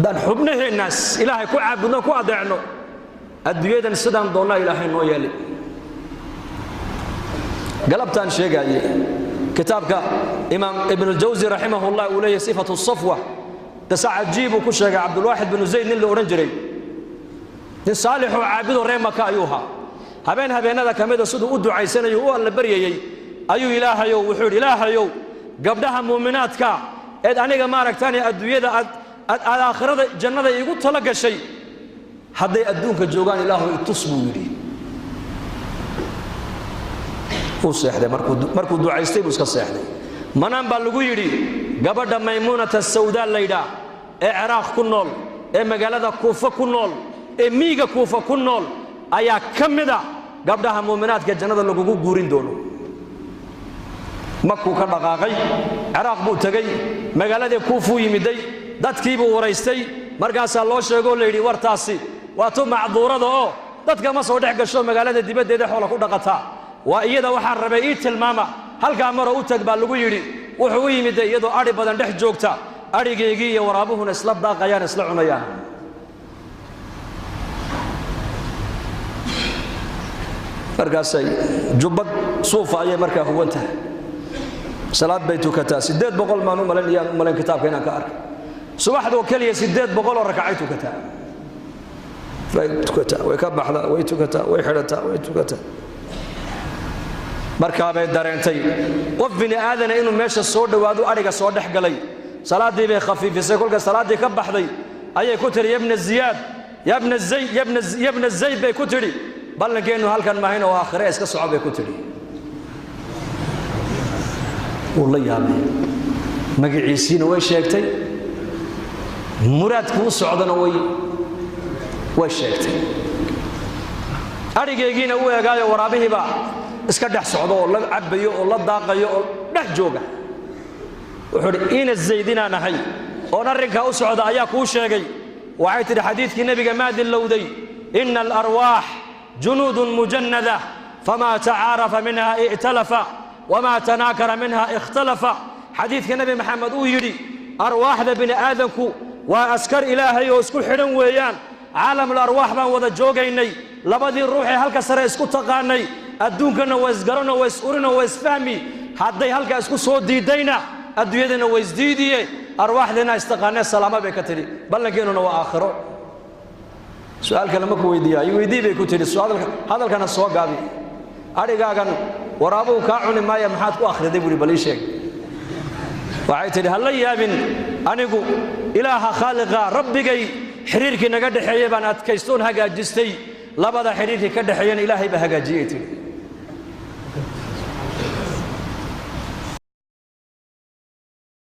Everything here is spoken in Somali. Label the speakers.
Speaker 1: haddaan xubnaheennaas ilaahay ku caabudno ku adeecno adduunyadan sidaan doonnaa ilaahay noo yeeli galabtaan sheegaaye kitaabka imaam ibn al-Jawzi rahimahullah uu leeyahay sifatu safwa dasa cajiib ku sheegay Abdulwahid bin Zayd nin la oran jiray nin saalix oo caabido reemaka ayuha habeenada kamida sidoo u ducaysanayo oo alla baryayay ayuu ilaahayow wuxuu ilaahayow gabdhaha muuminaadka ee aniga ma aragtaan adduunyada aad aakhirada jannada igu tala gashay hadday adduunka joogaan ilaahu itusbu yiri uu seexday markuu ducaystay buu iska seexday manaan baa lagu yiri gabadha maymunata sawda layda ee Ciraaq ku nool ee magaalada Kuufa ku nool ee miiga Kuufa ku nool ayaa kamida gabdhaha muuminaadka jannada lagu guurin doono makku ka dhaqaaqay Ciraaq buu tagay magaalada Kuufa yimiday dadkii buu wareystay markaas loo sheegay leeyri wartaasi waa to macduurada oo dadka ma soo dhex gasho magaalada dibadeeda xoolo ku dhaqata waa iyada waxa rabay ii tilmaama halka mar uu tag baa lagu yiri wuxuu yimiday iyadoo ari badan dhex joogta arigeegii iyo waraabuhuna isla daaqayaan isla cunayaan markaasay jubbad suufa ay markaa huwanta salaad baytu kata 800 maanu malan kitaabka inaan ka arkay subaxdu kaliya 800 oo rakacaytu kata way ka baxda way tukata way xirata way tukata markaa bay dareentay qof bini aadan inuu meesha soo dhawaado ariga soo dhex galay salaadii bay khafiifisay kulka salaadii ka baxday ayay ku tiri ibn Ziyad ibn Zayd bay ku tiri ballankeenu halkan ma hayno aakhire iska socod bay ku tiri wallahi yaabay magaciisina way sheegtay muraadku socdana way sheegtay arigeegiina uu eegaayo waraabihiba iska dhex socdo oo la cabayo oo la daaqayo oo dhex jooga wuxuu in Zaydina nahay oo arinka u socda ayaa ku sheegay waxay tiri xadiiskii nabiga maadin lowday inna al-arwah junudun mujannada fama ta'arafa minha i'talafa wama tanakara minha ikhtalafa xadiiskii nabi maxamed uu yiri arwaahda bini aadanku waa askar ilaahay oo isku xidhan weeyaan عالم الأرواح بان وذا جوجيني لبدي روحي هلك سر اسكو تقاني أدونكنا ويسقرنا ويسقرنا ويسفهمي حدي هلك اسكو صوت دينا أدويدنا ويسديدي أرواح لنا استقاني السلامة بكتري بلنكيننا وآخره سؤال كلامك ويدي بكتري السؤال هذا كان السؤال قابي أريقا كان ورابو كاعون ما يمحاتكو آخر دي بولي بليشيك وعيتري هلا يا بن أنيقو إله خالق ربي xiriirkii naga dhaxeeyay baan adkaystoon hagaajistay labada xiriirkii ka dhaxeeyay ilaahay ba hagaajiyay